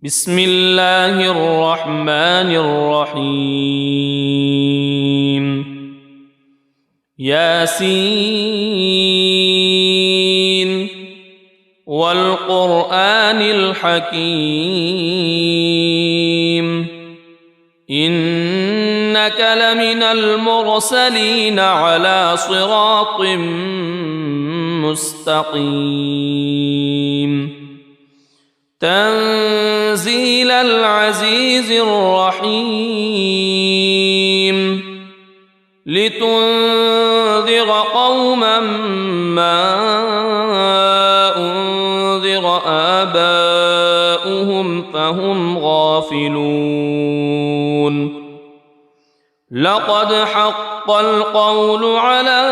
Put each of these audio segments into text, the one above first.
بسم الله الرحمن الرحيم ياسين والقرآن الحكيم إنك لمن المرسلين على صراط مستقيم تنزيل العزيز الرحيم لتنذر قوما ما أنذر آباؤهم فهم غافلون لقد حق القول على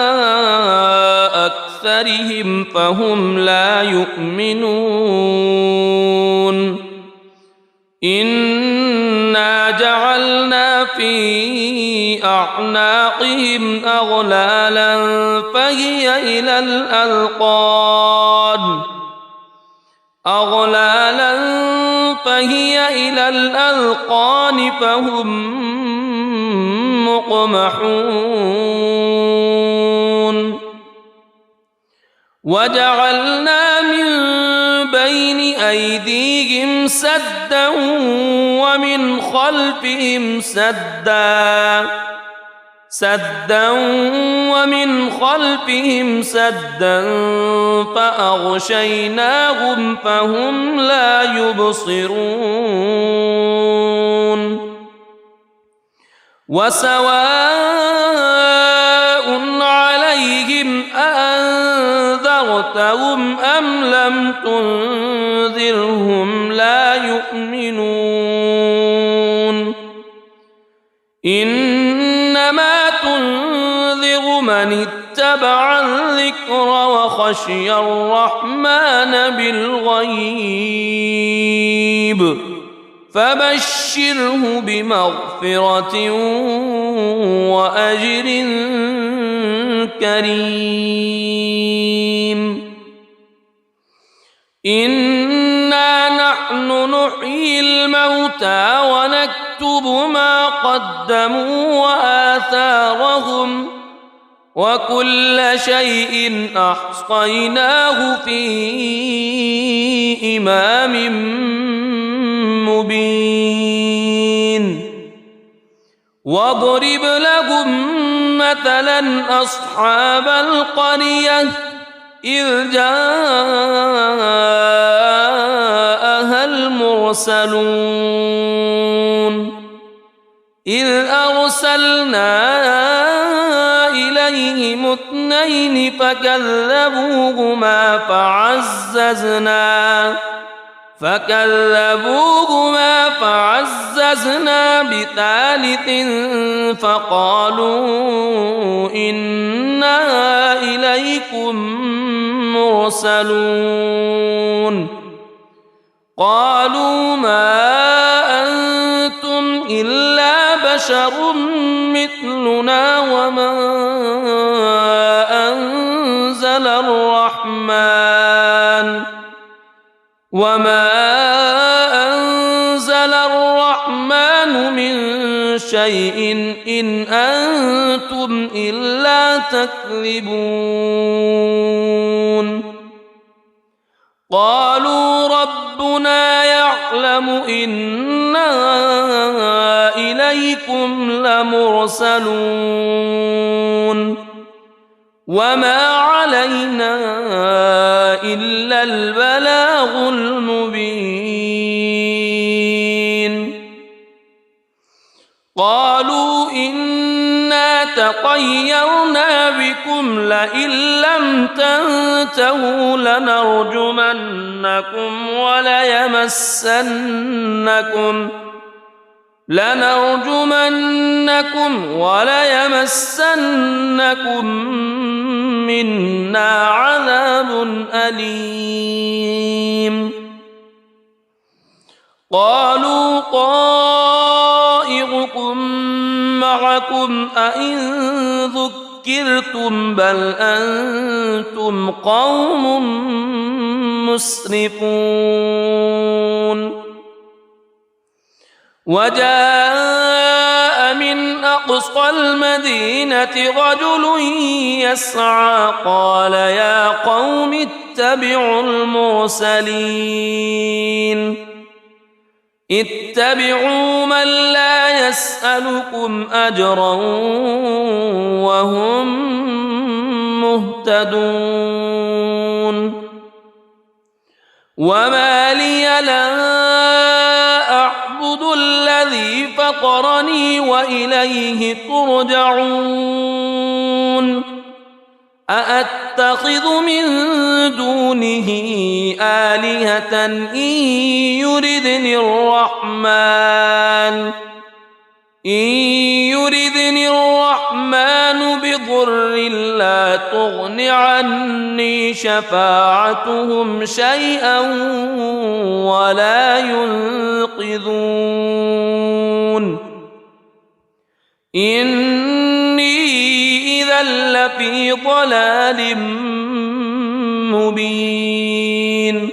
أكثرهم فهم لا يؤمنون إنا جعلنا في أعناقهم أغلالا فهي إلى الأذقان فهم مقمحون وجعلنا من بين أيديهم سدا ومن خلفهم سدا فأغشيناهم فهم لا يبصرون وسواء عليهم أأنذرتهم أم لم تنذرهم لا يؤمنون إنما تنذر من اتبع الذكر وخشي الرحمن بالغيب فبشره بمغفرة وأجر كريم إنا نحن نحيي الموتى ونكتب ما قدموا وآثارهم وكل شيء أحصيناه في إمام مبين واضرب لهم مثلا أصحاب القرية إذ جاءها المرسلون إذ أرسلنا إليهم اثنين فكذبوهما فعززنا بثالث فقالوا إنا إليكم مرسلون قالوا ما أنتم إلا بشر مثلنا وما أنزل الرحمن من شيء إن أنتم إلا تكذبون قالوا ربنا يعلم إنا إليكم لمرسلون وما علينا إلا البلاغ المبين قالوا إنا تطيرنا بكم لئن لم تنتهوا لنرجمنكم وليمسنكم منا عذاب أليم قالوا طائركم معكم أئن ذكرتم بل أنتم قوم مسرفون وجاء من أقصى المدينة رجل يسعى قال يا قوم اتبعوا المرسلين اتبعوا من لا يسألكم أجرا وهم مهتدون وما لي لا أعبد الذي فطرني وإليه ترجعون أأتخذ من دونه آلهة إن يردني الرحمن بضر لا تغن عني شفاعتهم شيئا ولا ينقذون إني إذا لفي ضلال مبين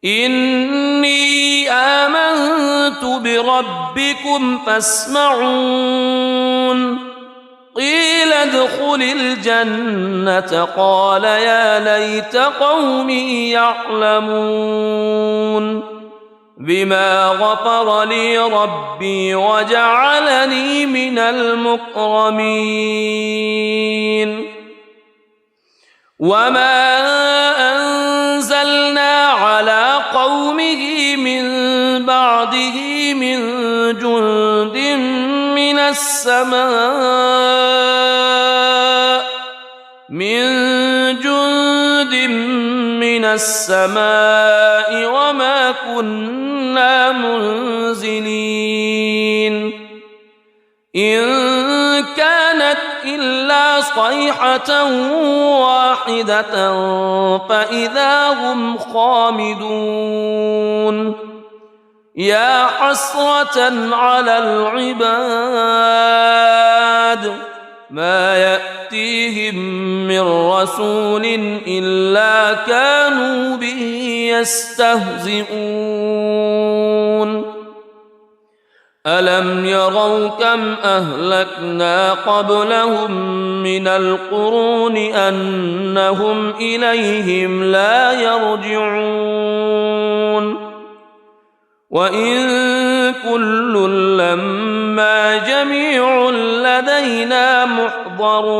إني آمنت بربكم فاسمعون قيل ادخل الجنة قال يا ليت قومي يعلمون بما غفر لي ربي وجعلني من المكرمين وما أنزلنا على قومه من بعده من جند من السماء وما كنا منزلين إن كانت إلا صيحة واحدة فإذا هم خامدون يا حسرة على العباد ما يأتيهم من رسول إلا كانوا به يستهزئون ألم يروا كم أهلكنا قبلهم من القرون أنهم إليهم لا يرجعون وإن كل لما جميع لدينا محضرون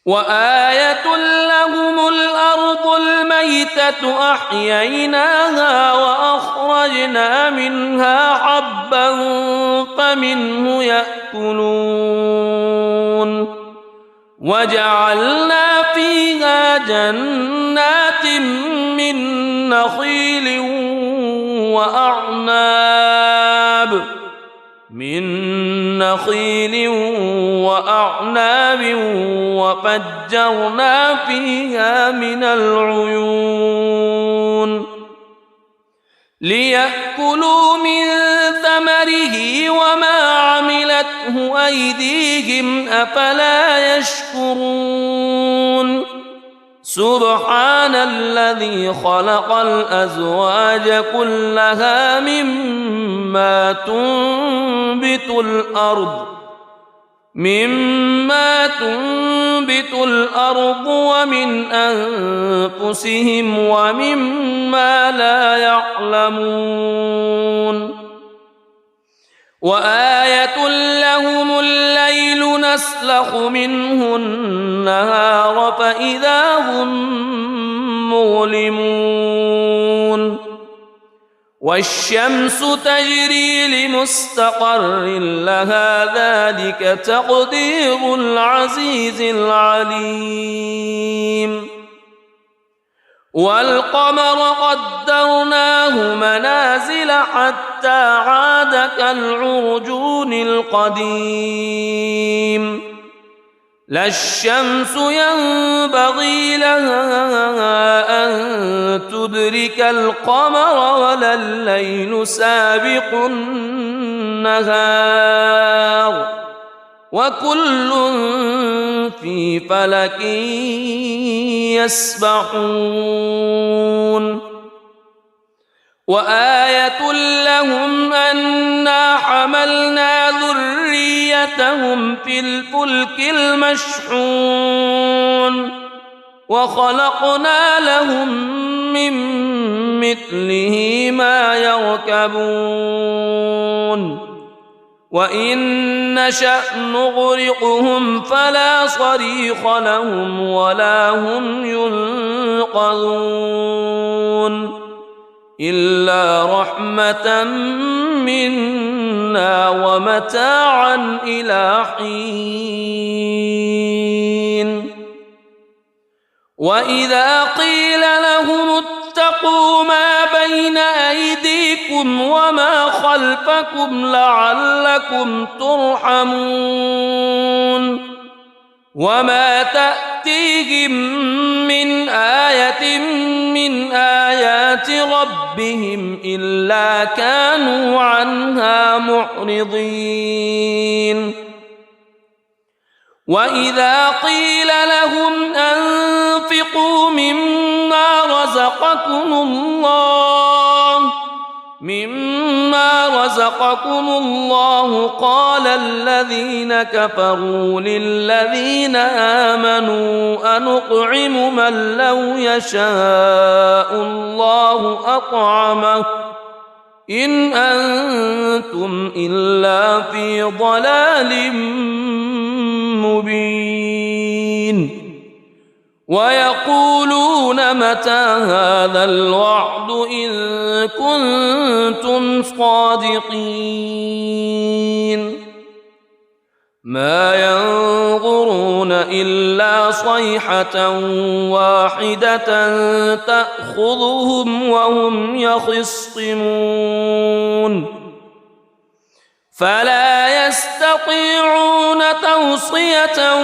وآية لهم الأرض الميتة أحييناها وأخرجنا منها حبا فمنه يأكلون وجعلنا فيها جنات من نخيل وأعناب وفجرنا فيها من العيون ليأكلوا من ثمره وما عملته أيديهم أفلا يشكرون سبحان الذي خلق الأزواج كلها مما تنبت الأرض ومن أنفسهم ومما لا يعلمون وآية لهم الليل نسلخ منه النهار فإذا هم مظلمون والشمس تجري لمستقر لها ذلك تقدير العزيز العليم والقمر قدرناه منازل حتى عاد كالعرجون القديم لا الشمس ينبغي لها أن تدرك القمر ولا الليل سابق النهار وكل في فلك يسبحون وآية لهم أنا حملنا ذريتهم في الفلك المشحون وخلقنا لهم من مثله ما يركبون وإن نشأ نغرقهم فلا صريخ لهم ولا هم ينقذون إلا رحمة منا ومتاعا إلى حين وإذا قيل لهم اتقوا ما بين أيديكم وما خلفكم لعلكم ترحمون وما تأتيهم من آية من آيات ربهم إلا كانوا عنها معرضين وإذا قيل لهم أنفقوا مما رزقكم الله قال الذين كفروا للذين آمنوا أنطعم من لو يشاء الله أطعمه إن أنتم إلا في ضلال مبين ويقولون متى هذا الوعد إن كنتم صادقين ما ينظرون إلا صيحة واحدة تأخذهم وهم يخصمون فلا يستطيعون توصية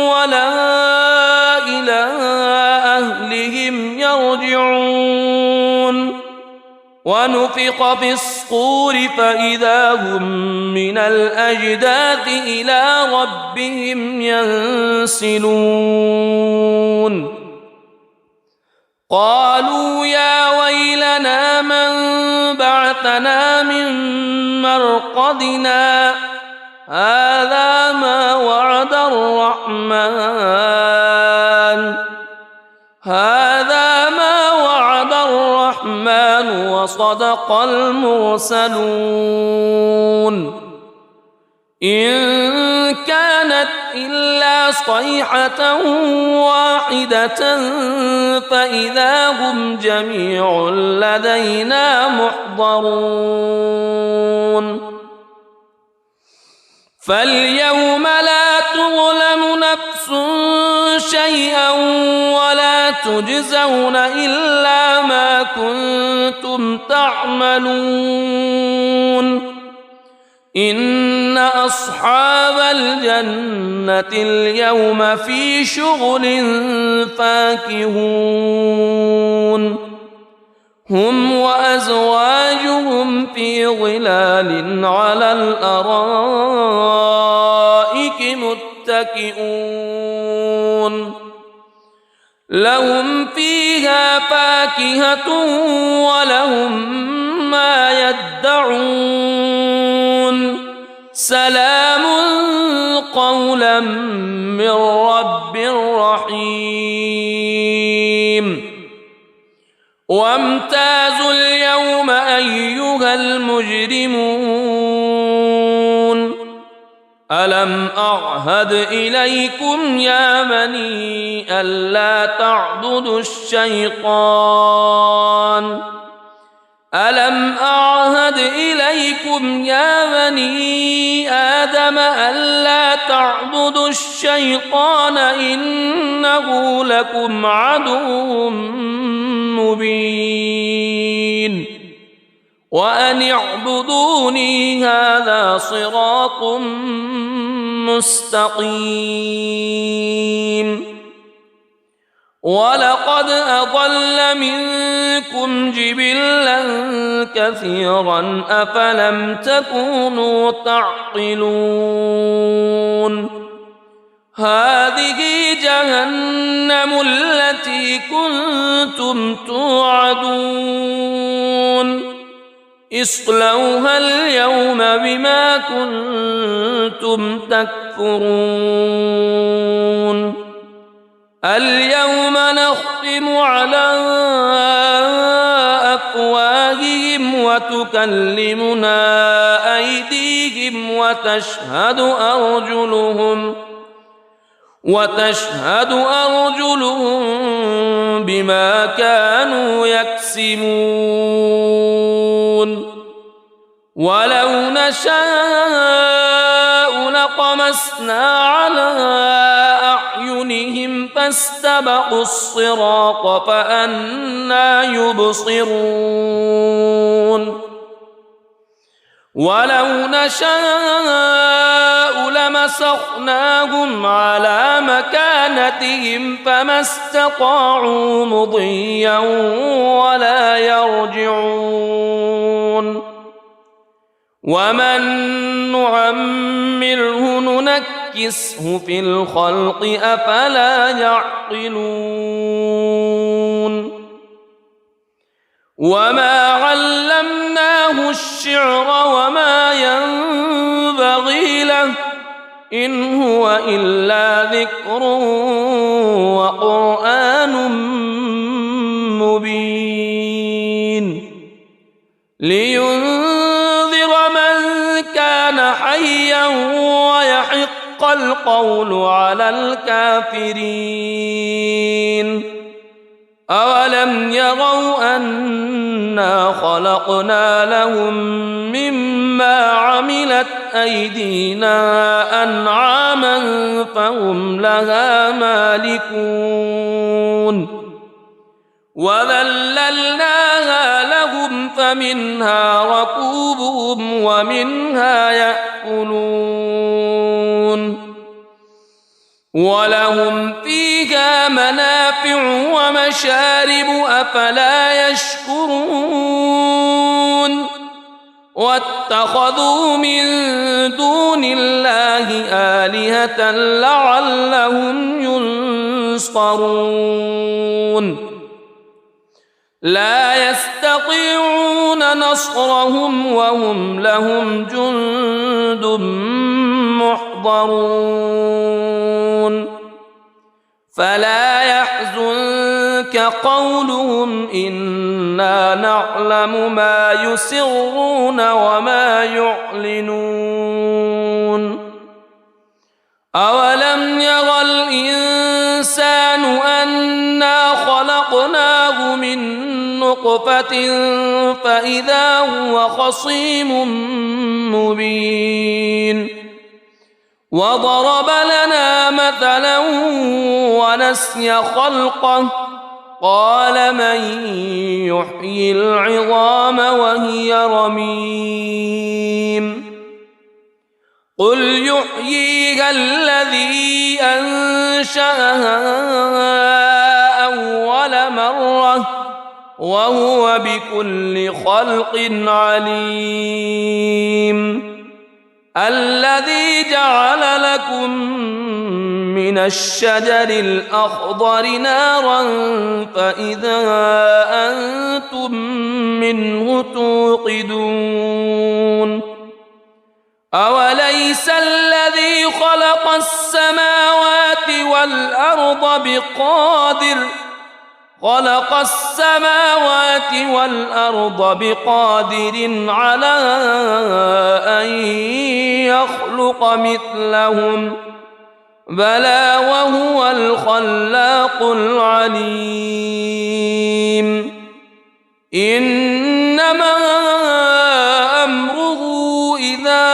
ولا إلى أهلهم يرجعون ونفخ في الصور فإذا هم من الأجداث إلى ربهم ينسلون قالوا يا ويلنا من بعثنا من مرقدنا هذا ما وعد الرحمن وصدق المرسلون إن كانت إلا صيحة واحدة فإذا هم جميع لدينا محضرون فاليوم لا تظلم نفس شيئا ولا تجزون إلا ما كنتم تعملون إن أصحاب الجنة اليوم في شغل فاكهون هم وأزواجهم في ظلال على الأرائك متكئون لهم فيها فاكهة ولهم ما يدعون سلام قولا من رب رحيم وامتازوا اليوم أيها المجرمون ألم أعهد إليكم يا بني ألا تعبدوا الشيطان ألم أعهد إليكم يا بني آدم ألا تعبدوا الشيطان إنه لكم عدو مبين وأن اعبدوني هذا صراط مستقيم ولقد أضل منكم جبلا كثيرا أفلم تكونوا تعقلون هذه جهنم التي كنتم توعدون اصلوها اليوم بما كنتم تكفرون اليوم نختم على أفواههم وتكلمنا أيديهم وتشهد أرجلهم بما كانوا يكسبون ولو نشاء لطمسنا على أعينهم فاستبقوا الصراط فأنى يبصرون ولو نشاء لمسخناهم على مكانتهم فما استطاعوا مضيا ولا يرجعون ومن نعمره ننكسه في الخلق أفلا يعقلون وما علمناه الشعر وما ينبغي له إن هو إلا ذكر وقرآن مبين لينذر من كان حيا ويحق القول على الكافرين أولم يروا أنا خلقنا لهم مما عملت أيدينا أنعاما فهم لها مالكون وذللناها لهم فمنها ركوبهم ومنها يأكلون ولهم فيها منافع ومشارب أفلا يشكرون واتخذوا من دون الله آلهة لعلهم ينصرون لا يستطيعون نصرهم وهم لهم جند محضرون فلا يحزنك قولهم إنا نعلم ما يسرون وما يعلنون أولم ير الإنسان أنا خلقناه من نطفة فإذا هو خصيم مبين وضرب لنا مثلا ونسي خلقه قال من يحيي العظام وهي رميم قل يحييها الذي أنشأها أول مرة وهو بكل خلق عليم الذي جعل لكم من الشجر الأخضر نارا فإذا أنتم منه توقدون أوليس الذي خلق السماوات والأرض بقادر على أن يخلق مثلهم بلى وهو الخلاق العليم إنما أمره إذا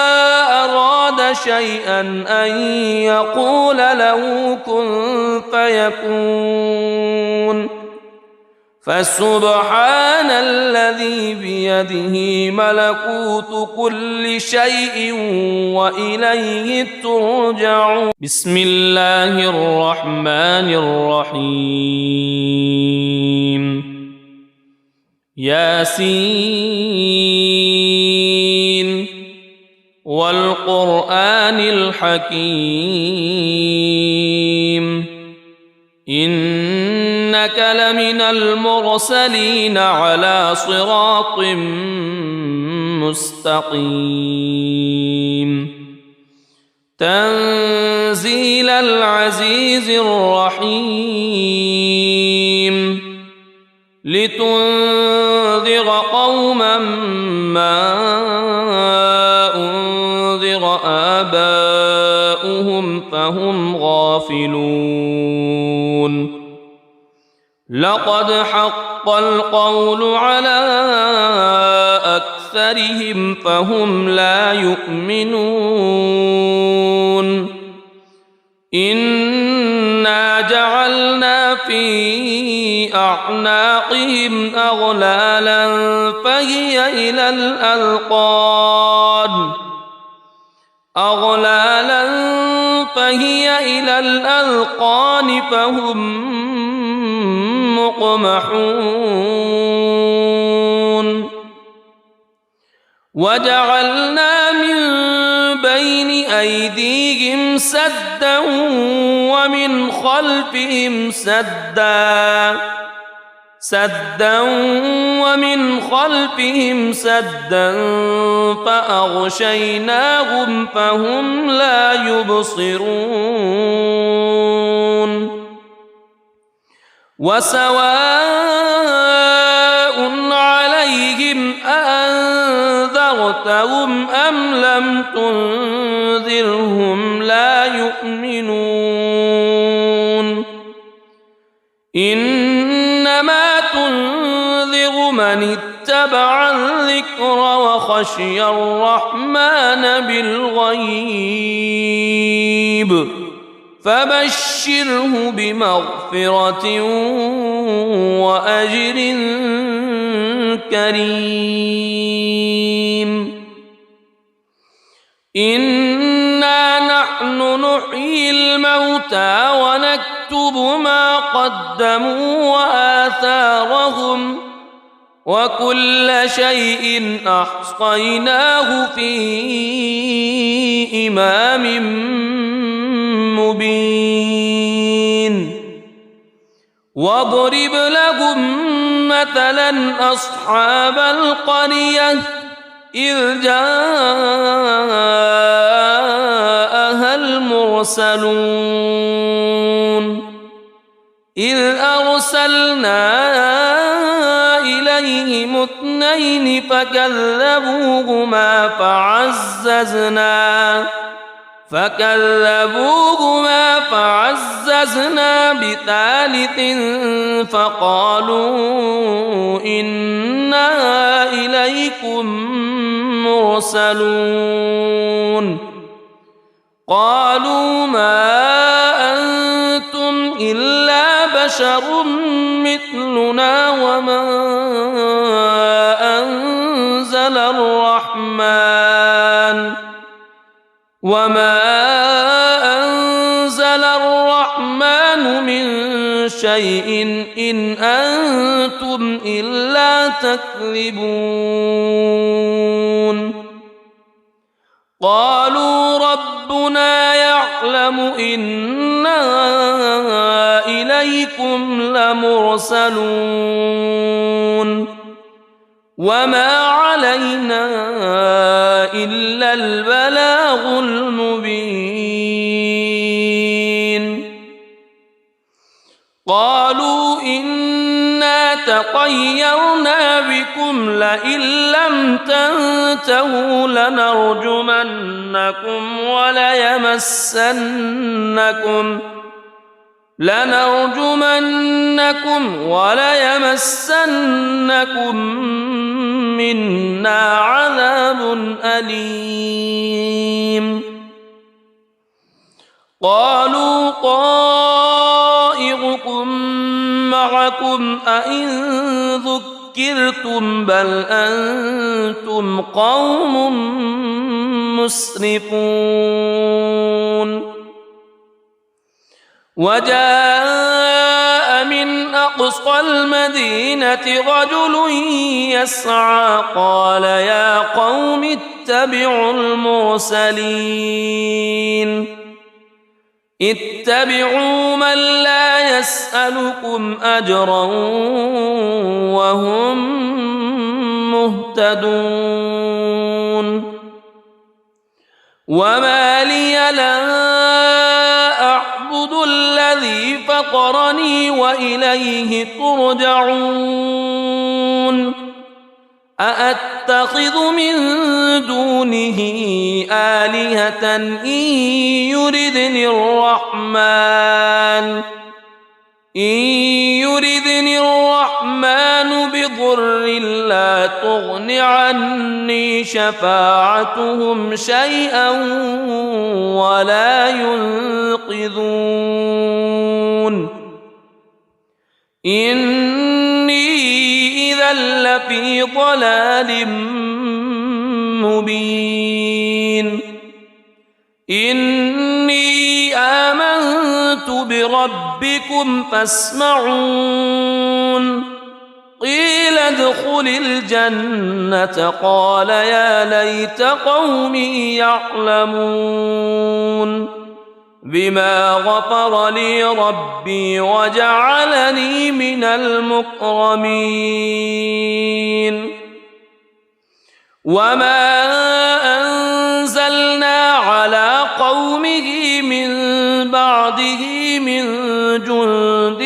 أراد شيئا أن يقول له كن فيكون فسبحان الذي بيده ملكوت كل شيء وإليه ترجعون بسم الله الرحمن الرحيم ياسين والقرآن الحكيم إنك لمن المرسلين على صراط مستقيم تنزيل العزيز الرحيم لتنذر قوما ما أنذر آباؤهم فهم غافلون لقد حق القول على أكثرهم فهم لا يؤمنون إنا جعلنا في أعناقهم أغلالا فهي إلى الأذقان فهم مقمحون وجعلنا من بين أيديهم سدا ومن خلفهم سدا فأغشيناهم فهم لا يبصرون وسواء عليهم أأنذرتهم أم لم تنذرهم لا يؤمنون إنما تنذر من اتبع الذكر وخشي الرحمن بالغيب فبشره بمغفرة وأجر كريم إنا نحن نحيي الموتى ونكتب ما قدموا وآثارهم وكل شيء أحصيناه في إمام مبين واضرب لهم مثلا أصحاب القرية إذ جاءها المرسلون إذ أرسلنا إليهم اثنين فكذبوهما فعززنا بثالث فقالوا إنا إليكم مرسلون قالوا ما أنتم إلا بشر مثلنا وما أنزل الرحمن من شيء إن أنتم إلا تكذبون قالوا ربنا يعلم إنا إليكم لمرسلون وما علينا إلا البلاغ المبين قالوا إنا تطيرنا بكم لئن لم تنتهوا لنرجمنكم وليمسنكم منا عذاب أليم قالوا طائركم معكم أئن ذكرتم بل أنتم قوم مسرفون وجاء من أقصى المدينة رجل يسعى قال يا قوم اتبعوا من لا يسألكم أجرا وهم مهتدون وما لي لا أعبد الذي فطرني وإليه ترجعون أأتخذ من دونه آلهة إن يردني الرحمن بضر لا تغن عني شفاعتهم شيئا ولا ينقذون إني إذا لفي ضلال مبين إني آمنت بربكم فاسمعون قيل ادخل الجنة قال يا ليت قومي يعلمون بما غفر لي ربي وجعلني من المكرمين وما أنزلنا على قومه من بعده من جند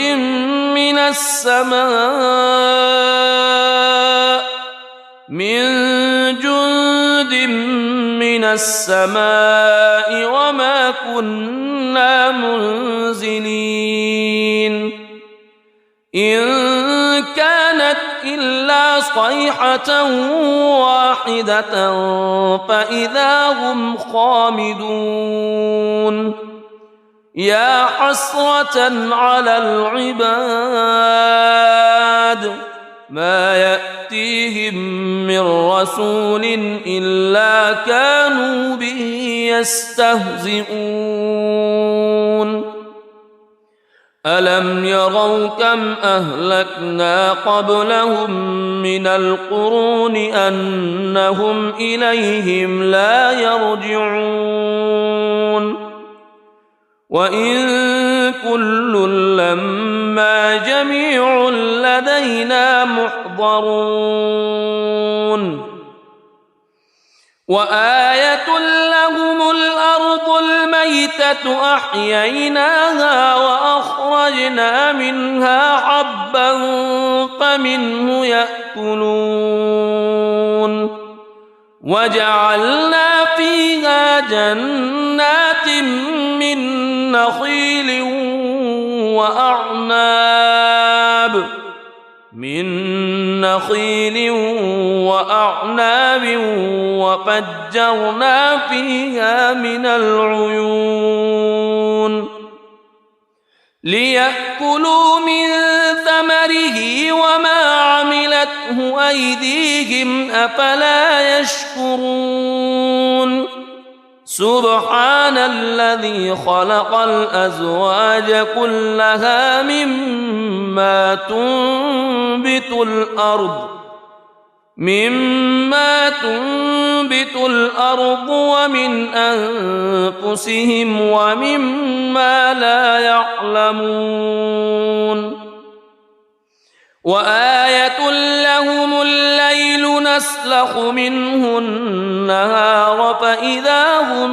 من السماء وما كنا منزلين إن كانت إلا صيحة واحدة فإذا هم خامدون يا حسرة على العباد ما يأتيهم من رسول إلا كانوا به يستهزئون ألم يروا كم أهلكنا قبلهم من القرون أنهم إليهم لا يرجعون وإن كل لما جميع لدينا محضرون وآية لهم الأرض الميتة أحييناها وأخرجنا منها حبا فمنه يأكلون وجعلنا فيها جنات من نخيل وأعناب وفجرنا فيها من العيون ليأكلوا من ثمره وما عملته أيديهم أفلا يشكرون سبحان الذي خلق الأزواج كلها مما تنبت الأرض ومن أنفسهم ومما لا يعلمون وآية لهم الليل نسلخ منه النهار فإذا هم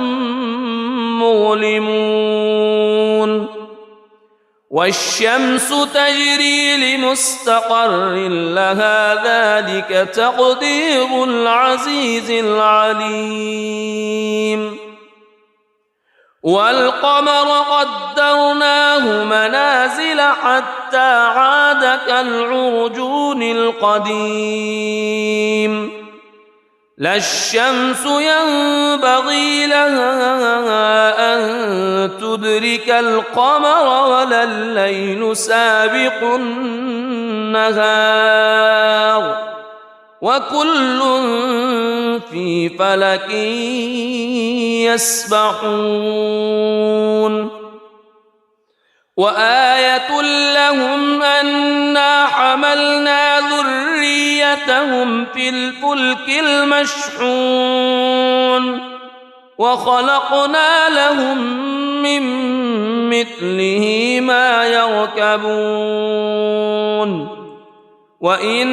مظلمون والشمس تجري لمستقر لها ذلك تقدير العزيز العليم والقمر قدرناه منازل حتى عاد كالعرجون القديم لا الشمس ينبغي لها أن تدرك القمر ولا الليل سابق النهار وكل في فلك يسبحون وآية لهم أنا حملنا ذريتهم في الفلك المشحون وخلقنا لهم من مثله ما يركبون وإن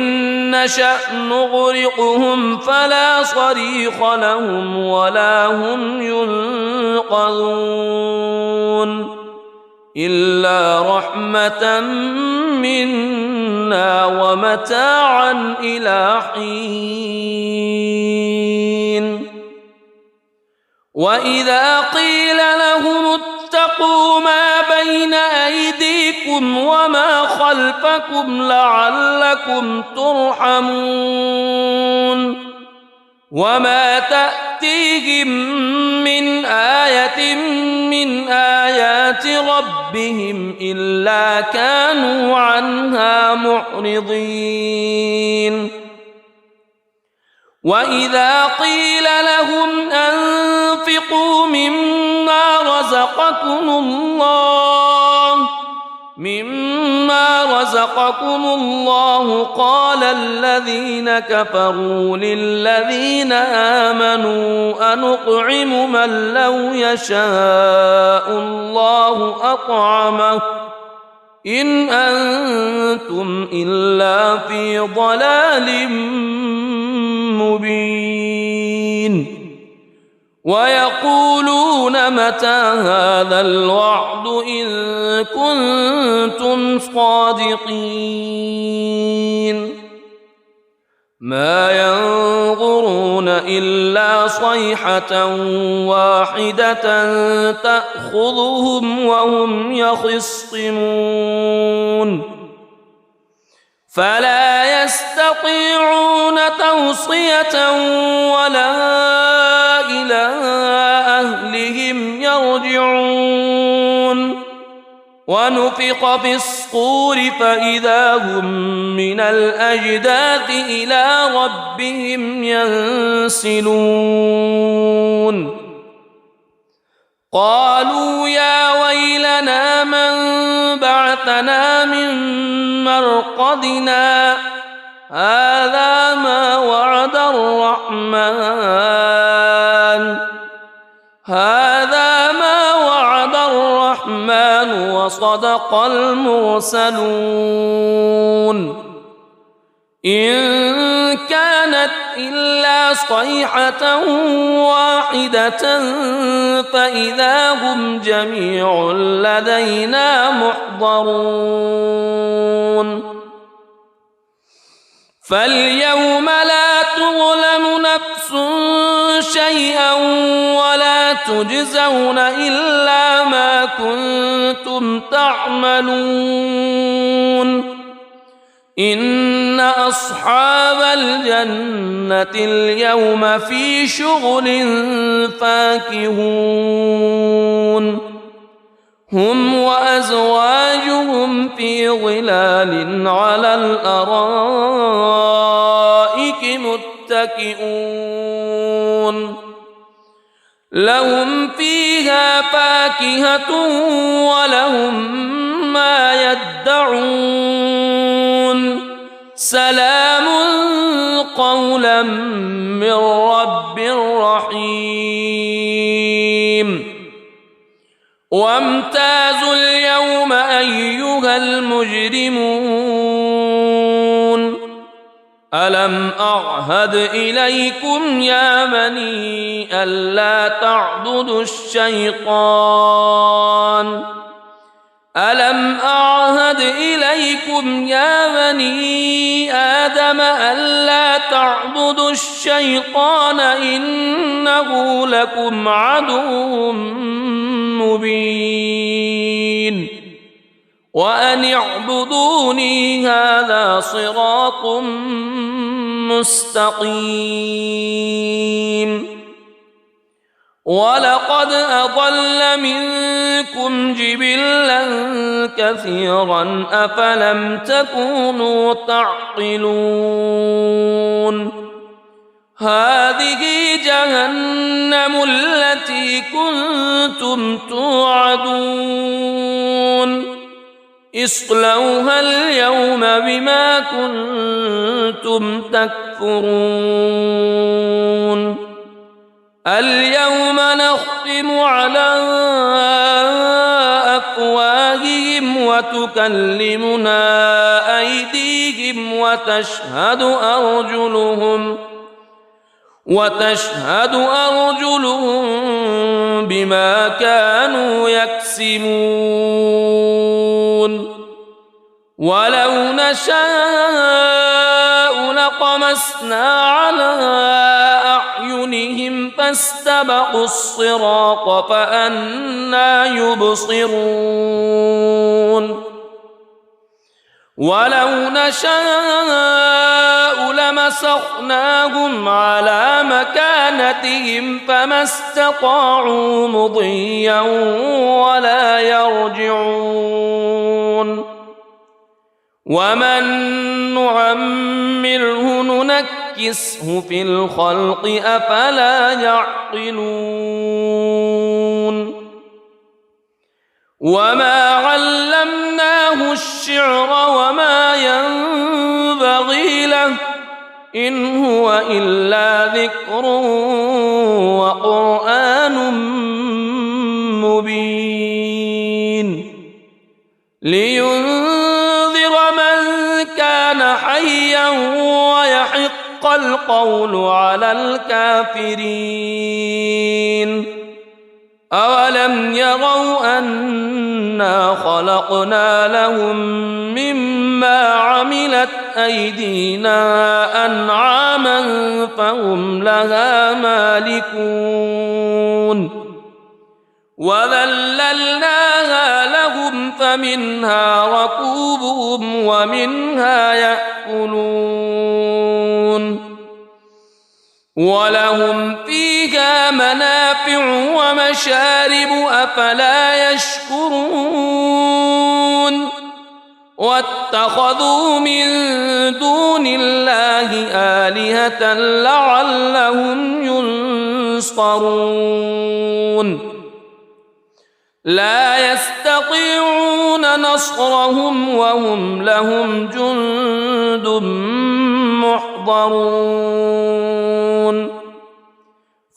نشأ نغرقهم فلا صريخ لهم ولا هم ينقذون إلا رحمة منا ومتاعا إلى حين وإذا قيل لهم اتقوا ما بين أيديكم وما خلفكم لعلكم ترحمون وما تأتيهم من آية من آيات ربهم إلا كانوا عنها معرضين وإذا قيل لهم أنفقوا مما رزقكم الله قال الذين كفروا للذين آمنوا أنطعم من لو يشاء الله أطعمه إن أنتم إلا في ضلال مبين ويقولون متى هذا الوعد إن كنتم صادقين ما ينظرون إلا صيحة واحدة تأخذهم وهم يخصمون فلا يستطيعون توصية ولا إلى أهلهم يرجعون ونفخ في الصور فإذا هم من الأجداث إلى ربهم ينسلون قالوا يا ويلنا من بعثنا من مرقدنا هذا ما وعد الرحمن وصدق المرسلون إن كانت إلا صيحة واحدة فإذا هم جميع لدينا محضرون فاليوم لا تظلم نفس شيئا ولا تجزون إلا ما كنتم تعملون إن أصحاب الجنة اليوم في شغل فاكهون هم وأزواجهم في ظلال على الأرائك متكئون لهم فيها فاكهة ولهم ما يدعون سلام قولا من رب رحيم وامتازوا اليوم أيها المجرمون ألم أعهد إليكم يا بني ألا تعبدوا الشيطان ألم أعهد إليكم يا بني آدم ألا تعبدوا الشيطان إنه لكم عدو مبين وأن اعبدوني هذا صراط مستقيم ولقد أضل منكم جبلا كثيرا أفلم تكونوا تعقلون هذه جهنم التي كنتم توعدون اصلوها اليوم بما كنتم تكفرون اليوم نختم على أفواههم وتكلمنا أيديهم وتشهد أرجلهم بما كانوا يكسبون ولو نشاء لطمسنا على أعينهم فاستبقوا الصراط فأنى يبصرون ولو نشاء لمسخناهم على مكانتهم فما استطاعوا مضيا ولا يرجعون ومن نعمره ننكسه في الخلق أفلا يعقلون وما علمناه الشعر وما ينبغي له إن هو إلا ذكر وقرآن مبين لينذر من كان حيا ويحق القول على الكافرين أولم يروا أنا خلقنا لهم مما عملت أيدينا أنعاما فهم لها مالكون وذللناها لهم فمنها ركوبهم ومنها يأكلون ولهم فيها منافع ومشارب أفلا يشكرون واتخذوا من دون الله آلهة لعلهم ينصرون لا يستطيعون نصرهم وهم لهم جند محضرون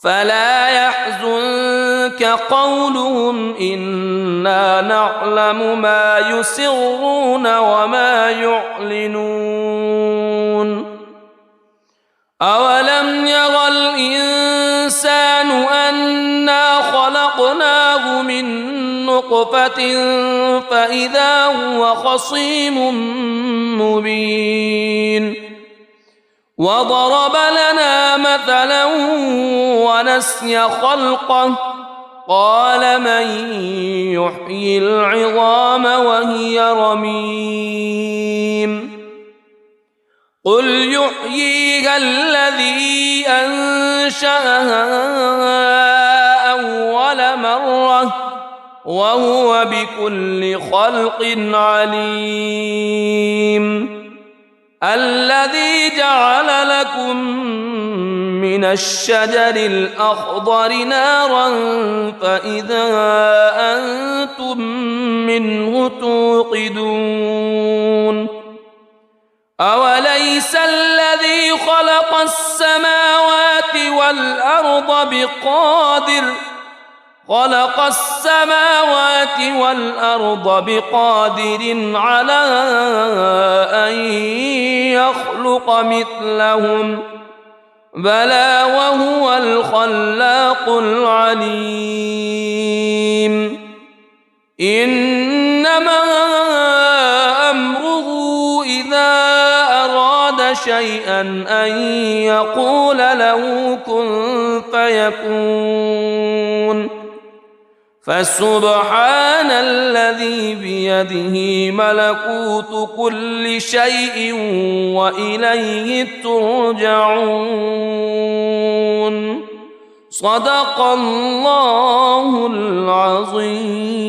فلا يحزنك قولهم إنا نعلم ما يسرون وما يعلنون أولم ير الإنسان أنا خلقناه من نطفة فإذا هو خصيم مبين وضرب لنا مثلا ونسي خلقه قال من يحيي العظام وهي رميم قل يحييها الذي أنشأها أول مرة وهو بكل خلق عليم الذي جعل لكم من الشجر الأخضر نارا فإذا أنتم منه توقدون أوليس الذي خلق السماوات والأرض بقادر على أن يخلق مثلهم بلى وهو الخلاق العليم إنما أمره إذا أراد شيئا أن يقول له كن فيكون فسبحان الذي بيده ملكوت كل شيء وإليه ترجعون صدق الله العظيم.